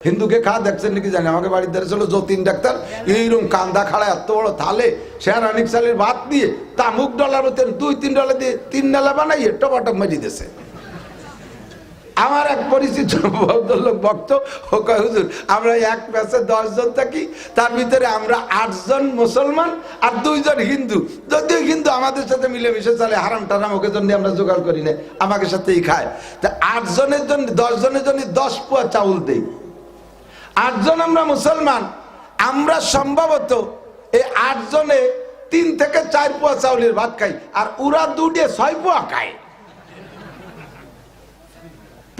হিন্দুকে খা দেখছেন নাকি জানি, আমাকে বাড়ির ধারে ছিল যতীন ডাক্তার, এইরকম কান্দা খাড়া এত বড় থালে শেয়ারানিক চালের ভাত দিয়ে তামুক ডলার মতন $2-3 দিয়ে 3 ডালা বানাইয়ে টপাটপ মারি দিয়েছে। আমার এক পরিচিত ভদ্রলোক ভক্ত ও কয়, হুজুর আমরা এক ম্যাচে 10 জন থাকি, তার ভিতরে আমরা 8 জন মুসলমান আর 2 জন হিন্দু, যদিও হিন্দু আমাদের সাথে মিলেমিশে চলে, হারাম টারাম ওকে জন্য আমরা জোগাড় করি না, আমাকে সাথেই খায়। তা 8 জনের জন্য 10 জনের জন্য 10 পোয়া চাউল দেই। 8 জন আমরা মুসলমান, আমরা সম্ভবত এই 8 জনে 3 থেকে 4 পোয়া চাউলের ভাত খাই, আর ওরা 2-6 পোয়া খায়।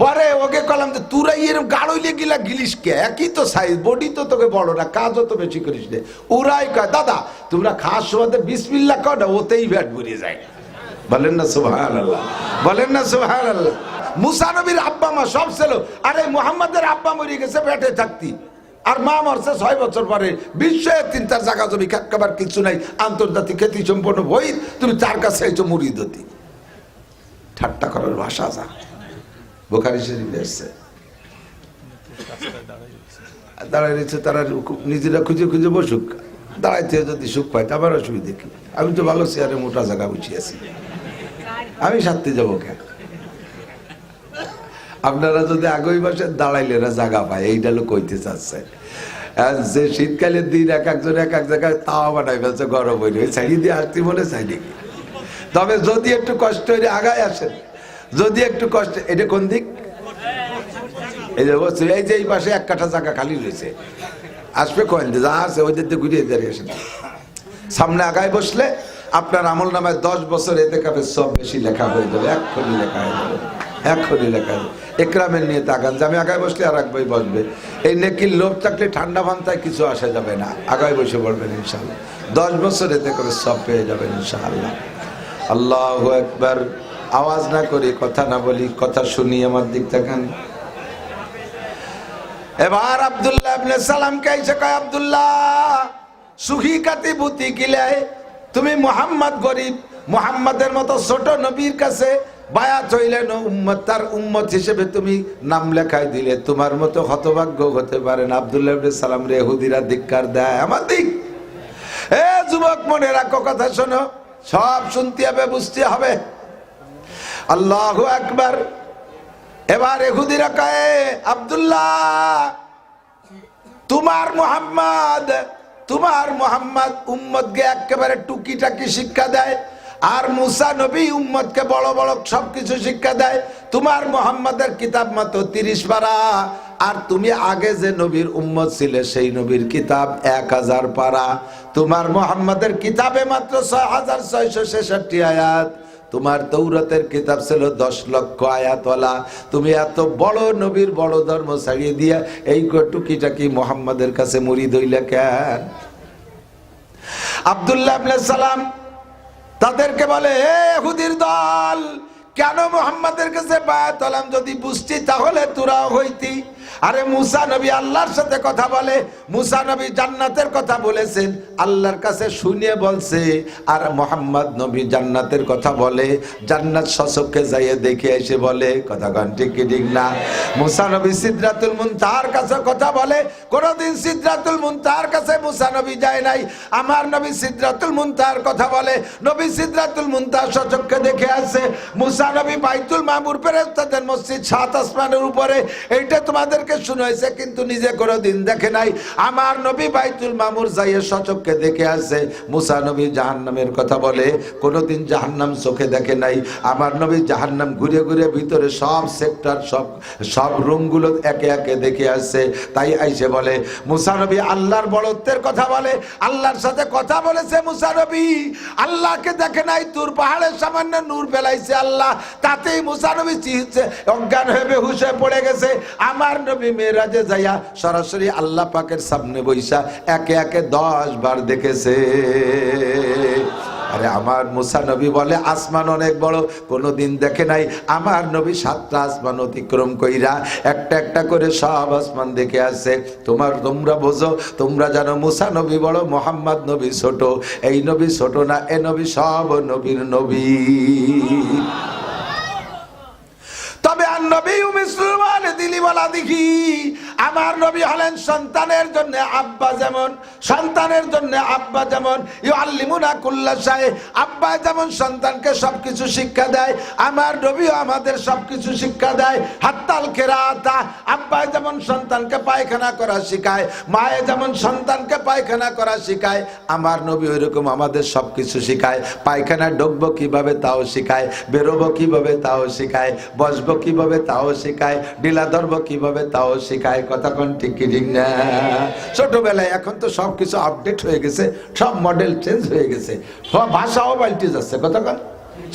পরে ওকে কলাম যে তুরা এরকম গাড়ইলে গিলা গিলিস কে, একই তো সাইজ, বডি তো তোকে বড় না, কাজও তো বেশি করিস রে। ওরাই কয় দাদা তোমরা খাস সময় বিসমিল্লাহ কও না, ওতেই ব্যাট ভরিয়ে যায়। বলেন না সুবহানাল্লাহ, বলেন না সুবহানাল্লাহ। মুসা নবীর আব্বা মা সব ছিল, আরে মুহাম্মাদের আব্বা মরে গেছে পেটে থাকতি, আর মা মরছে 6 বছর পরে। বিশ্বের 3-4 জায়গা জমি খাবার কিছু নাই, আন্তর্জাতিক খ্যাতি সম্পন্ন বই, তুমি তার কাছে এই যে মুড়ি দতি। ঠাট্টা করার ভাষা যা বুখারী শরীফে এসেছে। দাঁড়ায় রয়েছে, তারা নিজেরা খুঁজে খুঁজে বসুক, দাঁড়াইতে যদি সুখ পাই তা আবার অসুবিধা কি? আমি তো ভালো চেয়ারে মোটা জায়গা বুঝিয়েছি, আমি সাথে যাবো কেন? আপনারা যদি আগামী মাসে দাঁড়াইলে না জায়গা পায়, এইটা লোক কইতে চাচ্ছে। যে শীতকালের দিন এক একজন এক এক জায়গায় তাওয়া বানাই ফেলছে, গরম হইলে ছাড়িয়ে দিয়ে আসতে মনে চাই নাকি? তবে যদি একটু কষ্ট হইলে আগায় আসেন, যদি একটু কষ্ট। এটা কোন দিক? এই যে বলছে, এই যে এই পাশে 1 কাঠা জায়গা খালি রয়েছে, আসবে কয়েন যা আছে ওই দিক ঘুরিয়ে দাঁড়িয়ে আসেন। সামনে আগায় বসলে আপনার আমল নামায় 10 বছর এতে কাপে সব বেশি লেখা হয়ে যাবে, এক্ষুনি লেখা হয়ে যাবে, এক্ষুনি লেখা হয়ে যাবে। একরামের নিয়ে তাকান যে আমি আগায় বসলে আর এক ভাই বসবে, এই নেকির লোভ থাকলে ঠান্ডা ভান্তায় কিছু আসা যাবে না, আগায় বসে পড়বেন ইনশাআল্লাহ, 10 বছর এতে করে সব পেয়ে যাবেন ইনশাআল্লাহ। আল্লাহু আকবার। আওয়াজ না করি, কথা না বলি, কথা শুনি, আমার দিক তাকান। এবার আব্দুল্লাহ ইবনে সালাম কে এসে কয়, আব্দুল্লাহ সুখী কাতি বুতি কিলায়, তুমি মুহাম্মদ গরিব, মুহাম্মাদের মতো ছোট নবীর কাছে বায়াত হইলেন, উম্মত, তার উম্মত হিসেবে তুমি নাম লেখাই দিলে, তোমার মতো হতভাগ্য হতে পারে না। আব্দুল্লাহ ইবনে সালাম রে ইহুদিরা ধিক্কার দেয়, আমার দিক। এ যুবক মনে রাখো, কথা শোনো, সব শুনতে হবে, বুঝতে হবে। আল্লাহু আকবার। এবার ইহুদিরা কয়, আব্দুল্লাহ তোমার মুহাম্মদ উম্মতকে একেবারে টুকিটাকি শিক্ষা দেয়, আর মুসা নবী উম্মতকে বড় বড় সবকিছু শিক্ষা দেয়। তোমার মুহাম্মাদের কিতাব মাত্র 30 পারা, আর তুমি আগে যে নবীর উম্মত ছিলে সেই নবীর কিতাব 1000 পারা। তোমার মুহাম্মাদের কিতাবে মাত্র 6666 আয়াত, তোমার তৌরাতের কিতাব ছিল 10 লক্ষ আয়াতওয়ালা। তুমি এত বড় নবীর বড় ধর্ম ছাড়িয়ে দিয়া এই টুকিটাকি মুহাম্মাদের কাছে মুরিদ হইলা কেন? আব্দুল্লাহ ইবনে সালাম তাদেরকে বলে, হে ইহুদির দল, কেন মুহাম্মাদের কাছে বায়াত হলাম? যদি বুঝতি তাহলে তোরাও হইতি। আরে মুসা নবী আল্লাহর সাথে কথা বলে, মুসা নবী জান্নাতের কথা বলেছেন, আল্লাহর কাছে শুনিয়ে বলছে, আর মুহাম্মদ নবী জান্নাতের কথা বলে, জান্নাত সচক্ষে যাইয়ে দেখে এসে বলে। কথা গান ঠিক কি ঠিক না? মুসা নবী সিদরাতুল মুনতাহার কাছে কথা বলে, কোনদিন সিদরাতুল মুনতাহার কাছে মুসা নবী যায় নাই। আমার নবী সিদরাতুল মুনতাহার কথা বলে, নবী সিদরাতুল মুনতাহা সচক্ষে দেখে আসে। মুসা নবী বাইতুল মামুর ফেরেশতাদের মসজিদ 7 আসমানের উপরে, এইটা তোমাদের শুনেছে, কিন্তু নিজে কোনদিন দেখে নাই। আমার নবী বাইতুল মামুর যাইয়ে সচক্ষে দেখে আসে। মুসা নবী জাহান্নামের কথা বলে, কোনদিন জাহান্নাম চোখে দেখে নাই। আমার নবী জাহান্নাম ঘুরে ঘুরে ভিতরে সব সেক্টর, সব রুমগুলো একে একে দেখে আসছে। তাই আইসে বলে, মুসা নবী আল্লাহর বড়ত্বের কথা বলে, আল্লাহর সাথে কথা বলেছে মুসা নবী, আল্লাহকে দেখে নাই। তুর পাহাড়ের সামান্য নূর ফেলাইছে আল্লাহ, তাতেই মুসা নবী চিহিছে, অজ্ঞান হয়ে বেহুশ হয়ে পড়ে গেছে। আমার নবী মেরাজে যাইয়া সরাসরি আল্লাহ পাকের সামনে বইসা একে একে 10 বার দেখেছে। আরে আমার মুসা নবী বলে, আসমান অনেক বড়, কোনদিন দেখে নাই। আমার নবী 7টা আসমান অতিক্রম কইরা একটা একটা করে সব আসমান দেখে আসে। তোমরা বোঝো, তোমরা জানো মুসা নবী বড়, মুহাম্মদ নবী ছোট। এই নবী ছোট না, এ নবী সব নবীর নবী। তবে আর নবী মুসলমান দিলি বলা দেখি, আমার নবী হলেন সন্তানের জন্য আব্বা যেমন, সন্তানের জন্য আব্বা যেমন ইউআল্লিমুনা কুল্লা শাই, আব্বা যেমন সন্তানকে সবকিছু শিক্ষা দেয়, আমার নবীও আমাদের সবকিছু শিক্ষা দেয়। হাত্তাল কেরাতা, আব্বা যেমন সন্তানকে পায়খানা করা শিখায়, মায়ে যেমন সন্তানকে পায়খানা করা শিখায়, আমার নবী ওইরকম আমাদের সবকিছু শিখায়। পায়খানা ঢুকবো কিভাবে তাও শিখায়, বেরোবো কিভাবে তাও শিখায়, বসবো কিভাবে তাও শিখায়, ডিলা ধরবো কিভাবে তাও শিখায়। কথা কোন ঠিক কি ঠিক না? ছোটবেলায়, এখন তো সবকিছু আপডেট হয়ে গেছে, সব মডেল চেঞ্জ হয়ে গেছে, সব ভাষাও পাল্টে যাচ্ছে। কথা কোন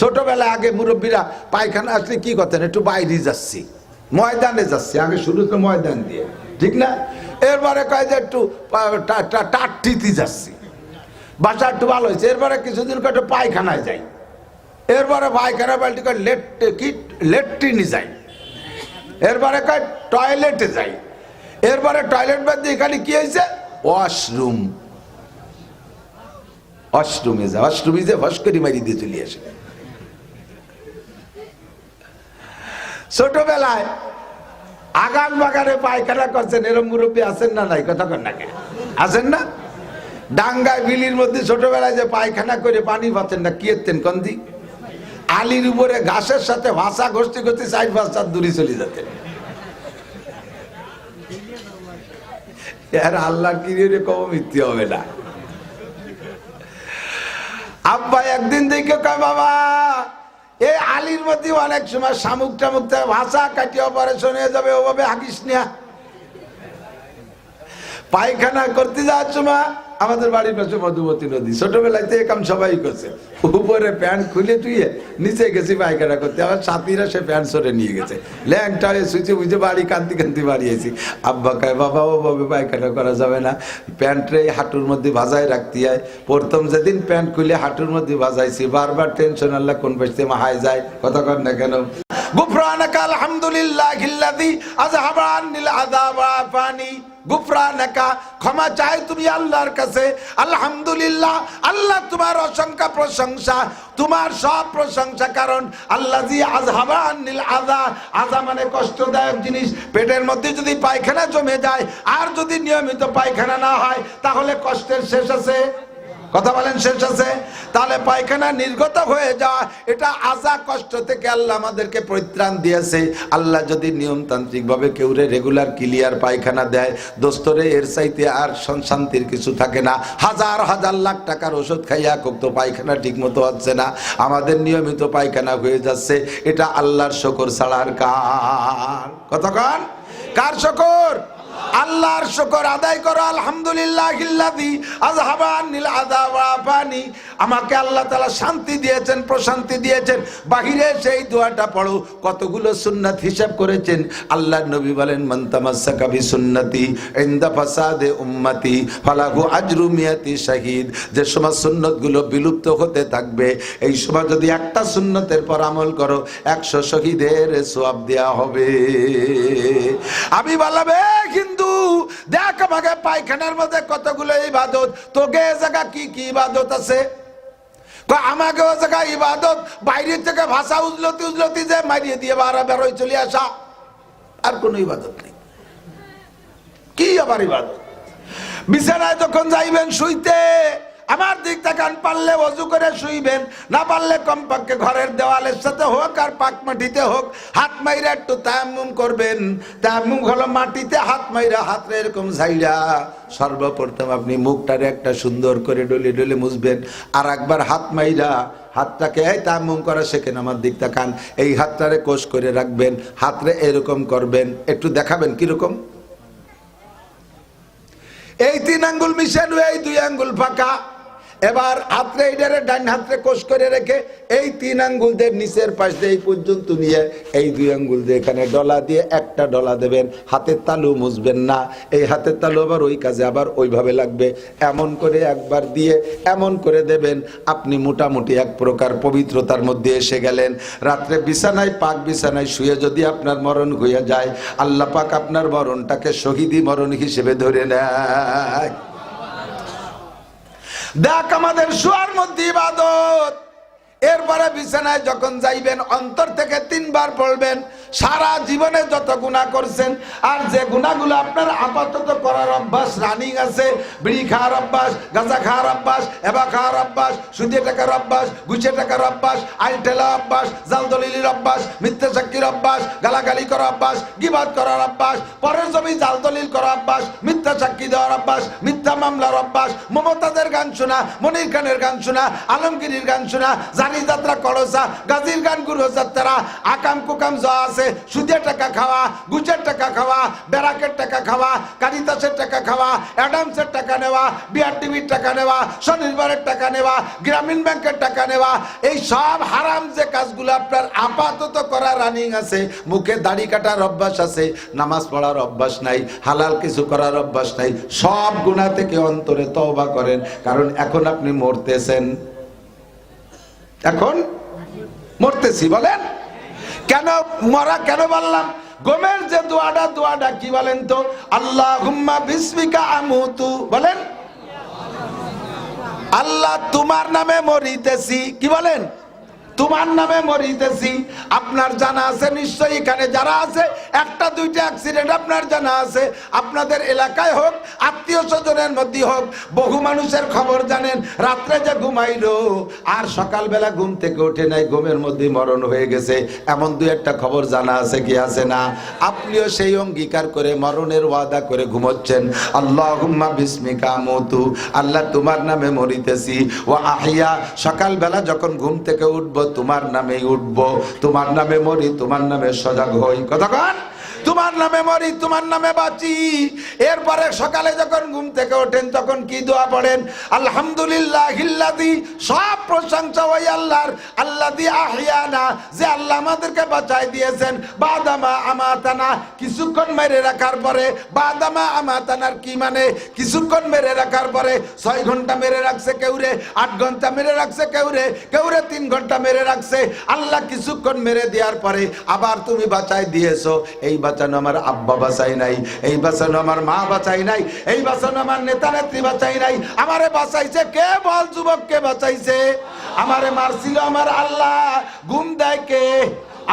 ছোটবেলায় আগে মুরব্বীরা পায়খানা আসলে কি করতেন, একটু বাইরে যাচ্ছি, ময়দানে যাচ্ছি, আগে শুরু তো ময়দান দিয়ে, ঠিক না? এরপরে কয় যে একটু টাট্টিতে যাচ্ছি, বাসা একটু ভালো হয়েছে। এরপরে কিছুদিন একটু পায়খানায় যাই, এরপরে পায়খানা পাল্টি কয় লেট্রিনে যাই, এরপরে কয় টয়লেটে যাই, এরপরে টয়লেট বাদ দিয়ে এখানে কি হয়েছে, ওয়াশরুম, ওয়াশরুমে যা, ওয়াশরুমে যে ফস করে মারি দিয়ে চলে আসে। ছোটবেলায় আগান বাগানে পায়খানা করছেন, এরম মুরব্বী আছেন না নাই? কথা কন না, আছেন না? ডাঙ্গায় বিলির মধ্যে ছোটবেলায় যে পায়খানা করে পানি পাচ্ছেন না, কি এতেন কন্দি আলির উপরে ঘাসের সাথে ভাষা ঘষতে ঘষতে 4-5 দূরে চলে যেতেন। আল্লাহর কিরে কম মৃত্যু হবে না। আব্বা একদিন দেখে কয়, বাবা এই আলির মধ্যে অনেক সময় শামুক টামুক ভাষা কাটিয়ে অপারেশন হয়ে যাবে, ওভাবে হাঁকিস না। পায়খানা করতে যাওয়ার সময় আমাদের বাড়ির পাশে মধুমতি নদী, ছোটবেলায় তো একাম সবাই করছে, উপরে প্যান্ট খুলে টুয়ে নিচে গেছি পায়খানা করতে, আমার সাথীরা সে প্যান্ট সরে নিয়ে গেছে, ল্যাংটা হয়ে সুইচে বুঝে বাড়ি কান্তি কান্তি বাড়িয়েছি। আব্বা কয়, বাবা ওভাবে পায়খানা করা যাবে না, প্যান্টে হাঁটুর মধ্যে ভাজায় রাখতে হয়। প্রথম যেদিন প্যান্ট খুলে হাঁটুর মধ্যে ভাজাইছি, বারবার টেনশন, আল্লাহ কোন পাশে মাহায় যায়। কথা কর না কেন? গুফরানাকা আলহামদুলিল্লাহিল্লাযী আযহাবা আন্নিল আযাবা আফানি, গুফরানাকা ক্ষমা চাই তুমি আল্লাহর কাছে, আলহামদুলিল্লাহ আল্লাহ তোমার অসংখ্য প্রশংসা, তোমার সব প্রশংসা, কারণ আল্লাযী আযহাবা আন্নিল আযা, আযা মানে কষ্টদায়ক জিনিস। পেটের মধ্যে যদি পায়খানা জমে যায় আর যদি নিয়মিত পায়খানা না হয় তাহলে কষ্টের শেষ আছে? কথা বলেন, শেষ আছে? তাহলে পায়খানা নির্গত হয়ে যাওয়া, এটা আজা, কষ্ট থেকে আল্লাহ আমাদেরকে পরিত্রাণ দিয়েছে। আল্লাহ যদি নিয়মতান্ত্রিক ভাবে কেউরে রেগুলার ক্লিয়ার পায়খানা দেয়, দোস্তরে এর চাইতে আর শান্তির কিছু থাকে না। হাজার হাজার লাখ টাকার ওষুধ খাইয়া তো পায়খানা ঠিক মতো হচ্ছে না, আমাদের নিয়মিত পায়খানা হয়ে যাচ্ছে, এটা আল্লাহর শুকর ছাড়া আর কার? কতক্ষণ কার শুকর? আল্লাহর শুকর আদায় করো। আলহামদুলিল্লাহিল্লাযী আযহাবা আন্নিল আযা ওয়া আফানি, আমাকে আল্লাহ তাআলা শান্তি দিয়েছেন, প্রশান্তি দিয়েছেন। বাহিরে সেই দোয়াটা পড়ো, কতগুলো সুন্নাত হিসাব করেছেন আল্লাহর নবী বলেন, মান তামাসসাকা বিসুন্নতি ইনদা ফাসাদে উম্মতি ফালাহু আজরু মিয়াতি শাহীদ। যে সময় সুন্নতগুলো বিলুপ্ত হতে থাকবে, এই সময় যদি একটা সুন্নতের পর আমল করো, 100 শহীদের সওয়াব দেয়া হবে। আমি বললাম, কিন্তু দেখ আমাকে পায়খানার মধ্যে কতগুলো ইবাদত, তোকে এ জায়গা কি কি ইবাদত আছে? আমাকে ও জায়গায় ইবাদত বাইরে থেকে ভাষা উজলতি উজলতি যে মারিয়ে দিয়ে বেরোয় চলে আসা, আর কোন ইবাদত নেই। কি আবার ইবাদত? বিছানায় যখন যাইবেন শুইতে, আমার দিক তাকান, পারলে ওযু করে শুইবেন, না পারলে কমপক্ষে ঘরের দেওয়ালের সাথে হোক আর পাক মাটিতে হোক হাত মাইরা একটু তায়াম্মুম করবেন। তায়াম্মুম হলো মাটিতে হাত মাইরা, হাতরে এরকম ঝাইরা সর্বপ্রথম আপনি মুখটারে একটা সুন্দর করে ডলে ডলে মুছবেন, আর একবার হাত মাইরা হাতটাকে এই তায়াম্মুম করা শেখেন, আমার দিক তাকান, এই হাতটারে কোষ করে রাখবেন, হাতরে এরকম করবেন, একটু দেখাবেন কিরকম। এই 3 আঙ্গুল মিশানো, এই 2 আঙ্গুল ফাঁকা। এবার হাতরে এইটারে ডান হাতরে কোষ করে রেখে এই 3 আঙ্গুল দিয়ে নিচের পাশ দিয়ে এই পর্যন্ত নিয়ে এই 2 আঙ্গুল দিয়ে এখানে ডলা দিয়ে একটা ডলা দেবেন। হাতের তালু মুছবেন না, এই হাতের তালু আবার ওই কাজে আবার ওইভাবে লাগবে। এমন করে একবার দিয়ে এমন করে দেবেন, আপনি মোটামুটি এক প্রকার পবিত্রতার মধ্যে এসে গেলেন। রাত্রে বিছানায়, পাক বিছানায় শুয়ে যদি আপনার মরণ হয়ে যায়, আল্লাহ পাক আপনার মরণটাকে শহীদি মরণ হিসেবে ধরে নেয়। দেখ আমাদের শোয়ার মধ্যে ইবাদত। এরপরে বিছানায় যখন যাইবেন, অন্তর থেকে 3 বার পড়বেন সারা জীবনে যত গুনাহ করছেন, আর যে গুনাহগুলো আপনার আপাতত করার অভ্যাস রানিং আছে, বিড়ি খাওয়ার অভ্যাস, গাঁজা খাওয়ার অভ্যাস, এবা খাওয়ার অভ্যাস, সুদে টাকার অভ্যাস, ঘুষে টাকার অভ্যাস, আইল ঠেলা অভ্যাস, জাল দলিলের অভ্যাস, মিথ্যা সাক্ষীর অভ্যাস, গালাগালি করার অভ্যাস, গীবাত করার অভ্যাস, পরের জমি জাল দলিল করার অভ্যাস, মিথ্যা সাক্ষী দেওয়ার অভ্যাস, মিথ্যা মামলার অভ্যাস, মমতাজের গান শোনা, মনির খানের গান শোনা, আলমগীরের গান শোনা, জানি যাত্রা করসা, গাজীর গান গুরু যাত্রা, আকাম কুকাম যা আছে, সুদের টাকা খাওয়া, গুজের টাকা খাওয়া, ব্যারাকের টাকা খাওয়া, কারিতাসের টাকা খাওয়া, অ্যাডামসের টাকা নেওয়া, বিআরটিভির টাকা নেওয়া, স্বনির্ভরের টাকা নেওয়া, গ্রামীণ ব্যাংকের টাকা নেওয়া, এই সব হারাম যে কাজগুলো আপনার আপাতত করা রানিং আছে, মুখে দাড়ি কাটার অভ্যাস আছে, নামাজ পড়ার অভ্যাস নাই, হালাল কিছু করার অভ্যাস নাই, সব গুনাহ থেকে অন্তরে তওবা করেন, কারণ এখন আপনি মরতেছেন। এখন মরতেছি বলেন কেন? মরা কেন বললাম? গমের যে দোয়াটা কি বলেন তো? আল্লাহুম্মা বিসমিকা আমুতু, বলেন আল্লাহ তোমার নামে মরিতেছি। কি বলেন? তোমার নামে মরিতেছি। আপনার জানা আছে নিশ্চয়ই, এখানে যারা আছে একটা দুইটা অ্যাক্সিডেন্ট আপনার জানা আছে, আপনাদের এলাকায় হোক, আত্মীয় স্বজনের মধ্যে হোক, বহু মানুষের খবর জানেন, রাত্রে যে ঘুমাইলো আর সকালবেলা ঘুম থেকে ওঠে নাই, ঘুমের মধ্যে মরণ হয়ে গেছে, এমন দুই একটা খবর জানা আছে কি আছে না? আপনিও সেই অঙ্গীকার করে মরণের ওয়াদা করে ঘুমোচ্ছেন। আল্লাহুম্মা বিসমিকা আমুতু, আল্লাহ তোমার নামে মরিতেছি, ওয়া আহিয়া, সকালবেলা যখন ঘুম থেকে উঠবো তোমার নামেই উঠবো, তোমার নামে মরি, তোমার নামে সজাগ হই। কতক্ষণ? তোমার নামে মরি, তোমার নামে বাঁচি। এরপরে সকালে যখন ঘুম থেকে ওঠেন তখন কি দোয়া পড়েন? আলহামদুলিল্লাহিল্লাযী, সব প্রশংসা ওই আল্লাহর, আল্লাযী আহিয়ানা, যে আল্লাহ আমাদেরকে বাঁচাই দিয়েছেন, বাদামা আমাতানা, কিছুক্ষণ মেরে রাখার পরে। বাদামা আমাতানার কি মানে? কিছুক্ষণ মেরে রাখার পরে। 6 ঘন্টা মেরে রাখছে কেউরে, 8 ঘন্টা মেরে রাখছে কেউরে, 3 ঘন্টা মেরে রাখছে। আল্লাহ কিছুক্ষণ মেরে দেওয়ার পরে আবার তুমি বাঁচাই দিয়েছো। এই বাঁচানো আমার আব্বা বাঁচাই নাই, এই বাঁচানো আমার মা বাঁচাই নাই, এই বাঁচানো আমার নেতা নেত্রী বাঁচাই নাই, আমারে বাঁচাইছে কে? বল যুবক, কে বাঁচাইছে? আমারে মারছিল আমার আল্লাহ। ঘুম দেয় কে?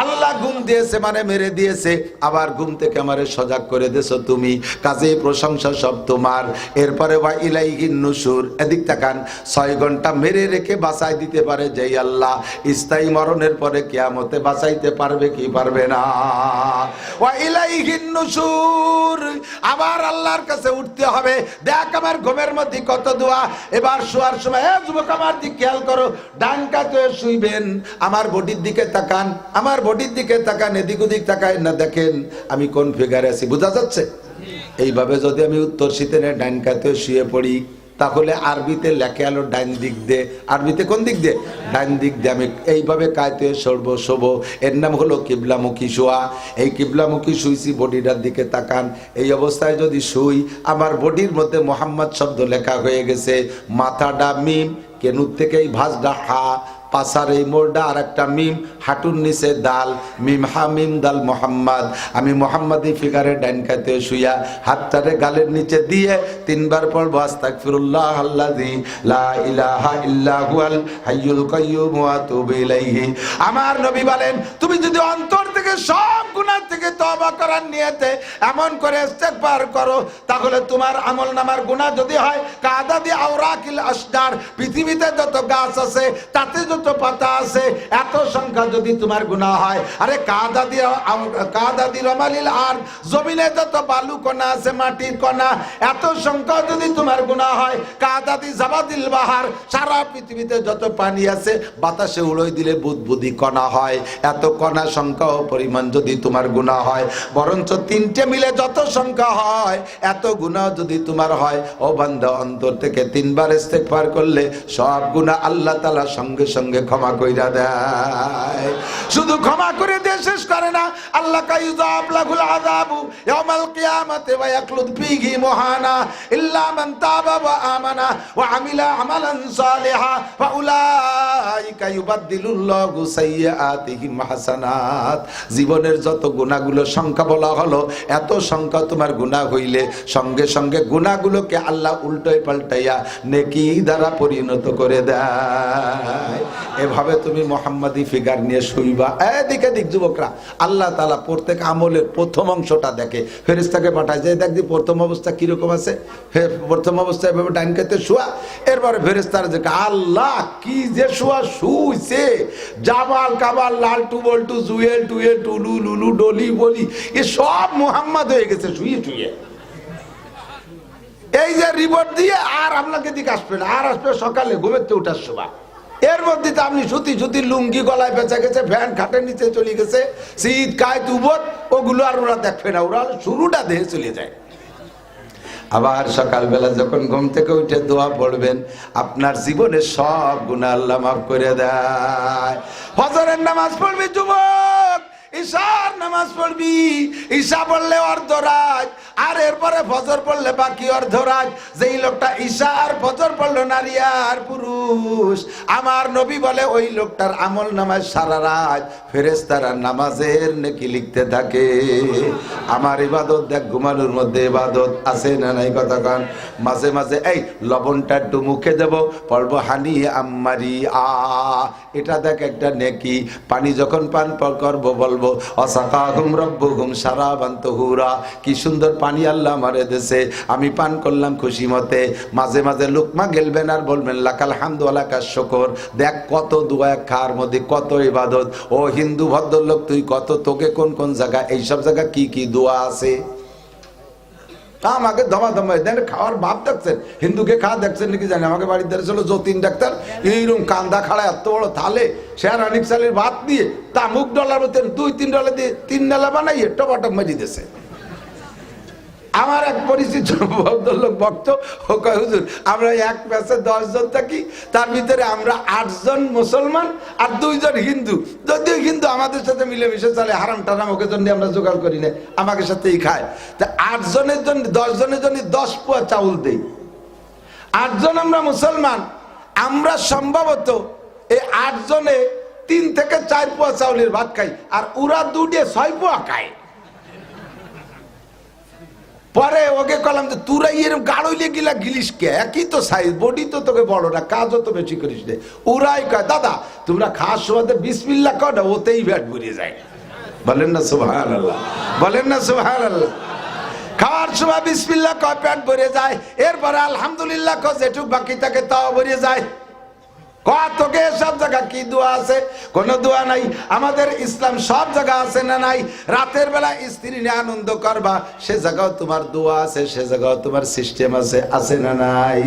আল্লাহ। ঘুম দিয়েছে মানে মেরে দিয়েছে, আবার ঘুম থেকে আমারে সজাগ করে দিয়েছো তুমি, কাজেই প্রশংসা সব তোমার। এরপরে ওয়া ইলাইহিন নুশুর, এদিক তাকান। 6 ঘন্টা মেরে রেখে বাঁচাই দিতে পারে যেই আল্লাহ, স্থায়ী মরণের পরে কিয়ামতে বাঁচাইতে পারবে কি পারবে না? ওয়া ইলাইহিন নুশুর, আবার আল্লাহর কাছে উঠতে হবে। দেখ আমার ঘুমের মধ্যে কত দোয়া। এবার শোয়ার সময় যুবক আমার দিকে খেয়াল করো, ডান কাতে শুইবেন, আমার বডির দিকে তাকান, আমার বডির দিকে তাকান, এদিক ওদিক তাকায় না, দেখেন আমি কোন ফিগারে আছি, বোঝা যাচ্ছে? এইভাবে যদি আমি উত্তর শীতের ডাইন কাতে শুয়ে পড়ি, তাহলে আরবিতে লেখে আলো ডাইন দিক দে। আরবিতে কোন দিক দে? ডাইন দিক দে। আমি এইভাবে কায়তে শোবো, এর নাম হলো কিবলামুখী শোয়া। এই কিবলামুখী শুইছি, বডিটার দিকে তাকান। এই অবস্থায় যদি শুই, আমার বডির মধ্যে মোহাম্মদ শব্দ লেখা হয়ে গেছে, মাথাটা মিম, কেনুর থেকে এই ভাঁজটা হা, পাশার এই মোড়টা আর একটা মিম, হাঁটুর নিচে দাল, মিম হা মিম দাল মোহাম্মদ। আমি মোহাম্মদী ফিগারে ডাইন কাতে শুইয়া হাতটারে গালের নিচে দিয়ে 3 বার পড়বো আস্তাগফিরুল্লাহ আল্লাযী লা ইলাহা ইল্লা হুয়াল হাইয়ুল কাইয়্যুম ওয়া আতুবু ইলাইহি। আমার নবী বলেন, তুমি যদি অন্তর থেকে সব গুনাহ থেকে তওবা করার নিয়তে এমন করে ইস্তেগফার করো, তাহলে তোমার আমলনামার গুনাহ যদি হয় কাদাদি আওরাকিল আসদার, পৃথিবীতে যত গাছ আছে তাতে যত পাতা আছে এত সংখ্যা যদি তোমার গুনাহ হয়, আরে কাদাদি রমালিল আর, জমিনে যত বালু কণা আছে, মাটির কণা, এত সংখ্যা যদি তোমার গুনাহ হয়, কাদাদি জাবাদিল বাহার, সারা পৃথিবীতে যত পানি আছে বাতাসে উড়াই দিলে বুদবুদি কণা হয়, এত কণা সংখ্যা ও পরিমাণ যদি তোমার গুনাহ হয়, বরঞ্চ 3টে মিলে যত সংখ্যা হয় এত গুনাহ যদি তোমার হয়, ও বান্দা অন্তর থেকে 3 বার ইস্তেগফার করলে সব গুনাহ আল্লাহ তাআলা সঙ্গে সঙ্গে ক্ষমা কইরা দেয়। শুধু ক্ষমা করে দিয়ে শেষ করে না, আল্লাহ কাইযাব লাহুল আযাবু ইয়াউমাল কিয়ামাতি ওয়া ইয়াকলুদ ফীহি মুহানা ইল্লা মান তাবা ওয়া আমানা ওয়া আমিলা আমালান সালিহা ফাউলাইকা ইউবাদদিলুল্লাহু সাইয়্যাতিহিম হাসানাত। জীবনের যত গুনাহগুলো সংখ্যা বলা হলো, এত সংখ্যা তোমার গুনাহ হইলে সঙ্গে সঙ্গে গুনাহগুলোকে আল্লাহ উল্টোয় পাল্টাইয়া নেকি দ্বারা পরিণত করে দেয়। এভাবে তুমি মোহাম্মদী ফিগার নিয়ে শুইবা। এদিকে দিক যুবকরা, আল্লাহ তাআলা প্রত্যেক আমলের প্রথম অংশটা দেখে, ফেরেশতাকে পাঠায় যে দেখবি প্রথম অবস্থা কিরকম আছে, প্রথম অবস্থায় এভাবে ডাইন কাতে শোয়া। এরপরে ফেরেশতারা যে আল্লাহ কি যে শোয়া শুইছে, জাবাল কাবাল লাল টু বল্টু জুয়েল টুয়েল টুলু লুলু ডলি বলি এ সব মোহাম্মদ হয়ে গেছে শুয়ে শুয়ে। এই যে রিপোর্ট দিয়ে আর আপনাকে দিকে আসবে না, আর আসবে সকালে ঘুমেতে উঠার সময়। এর মধ্যে তো আপনি সুতি সুতি লুঙ্গি গলায় বেঁচে গেছে, ফ্যান খাটের নিচে চলে গেছে, শীত কায় তুবত ওগুলো আর ওরা দেখবে না, ওরা শুরুটা দেহে চলে যায়। আবার সকালবেলা যখন ঘুম থেকে উঠে দোয়া পড়বেন, আপনার জীবনের সব গুনাহ আল্লাহ মাফ করে দেয়। ফজরের নামাজ পড়বি যুবক, ঈশার নামাজ পড়বি, ঈশা পড়লে অর্ধরাত, আর এরপরে ফজর পড়লে বাকি অর্ধরাত। যেই লোকটা ঈশা আর ফজর পড়লো, নারী আর পুরুষ, আমার নবী বলে ওই লোকটার আমল নামায় সারা রাত ফেরেশতারা নামাজের নেকি লিখতে থাকে। আমার ইবাদত দেখ, ঘুমানোর মধ্যে ইবাদত আছে না নাই কথা কান। মাঝে মাঝে এই লবণটা একটু মুখে দেব, পড়বো হানি আম্মারি আ, এটা দেখ একটা নেকি। পানি যখন পান করবো বলবো অসাকাহুম রব্বুহুম শারাবান তাহুরা, কি সুন্দর পানি আল্লাহ আমারে দেশে, আমি পান করলাম খুশি মতে। মাঝে মাঝে লুকমা গেলবেন আর বলবেন লাকাল হামদু ওয়া লাকাশ শুকর। দেখ কত দোয়া খাওয়ার মধ্যে কত ইবাদত। ও হিন্দু ভদ্রলোক তুই কত, তোকে কোন কোন জায়গা, এইসব জায়গা কি কি দোয়া আছে আমাকে দমা দমা দেন। খাওয়ার ভাব দেখছেন, হিন্দুকে খাওয়া দেখছেন নাকি জানি। আমাকে বাড়িতে ছিল যতীন ডাক্তার, এইরকম কান্দা খাড়া এত বড় থালে শেয়ার আনিক চালের ভাত দিয়ে তামুক ডলার মধ্যে $2-3 দিয়ে 3 ডালা বানাইয়ে টপাটপ মেরি দিয়েছে। আমার এক পরিচিত ভদ্রলোক ভক্ত, ও কয় হুজুর আমরা এক ব্যাচে 10 জন থাকি, তার ভিতরে আমরা 8 জন মুসলমান আর 2 জন হিন্দু। যদিও হিন্দু আমাদের সাথে মিলেমিশে চলে, হারাম টারাম ওকে জন্য আমরা জোগাড় করি না, আমাকে সাথেই খায়। তা 8 জনের জন্য 10 জনের জন্য 10 পোয়া চাউল দেই। 8 জন আমরা মুসলমান, আমরা সম্ভবত এই 8 জনে 3 থেকে 4 পোয়া চাউলের ভাত খাই, আর ওরা 2 দিয়ে 6 পোয়া খায়। পরে ওকে কলাম যে তুরা এরকম গাড়ইলে গিলা গিলিস কে, একই তো সাইজ, বডি তো তোকে বড় না, কাজও তো বেশি করিস রে। ওরাই কয় দাদা তোমরা খাওয়ার সময় বিসমিল্লাহ কর না, ওতেই ব্যাট ভরে যায়। বলেন না সুবহানাল্লাহ, বলেন না সুবহানাল্লাহ। খাওয়ার সময় বিসমিল্লাহ কয়, পেট ভরে যায়। এরপরে আলহামদুলিল্লাহ কয়, যেটুক বাকি থাকে তাও ভরে যায়। তোকে সব জায়গা কি দোয়া আছে? কোনো দোয়া নাই। আমাদের ইসলাম সব জায়গা আছে না নাই? রাতের বেলা স্ত্রী নিয়ে আনন্দ করবা, সে জায়গাও তোমার দোয়া আছে, সে জায়গাও তোমার সিস্টেম আছে, আছে না নাই?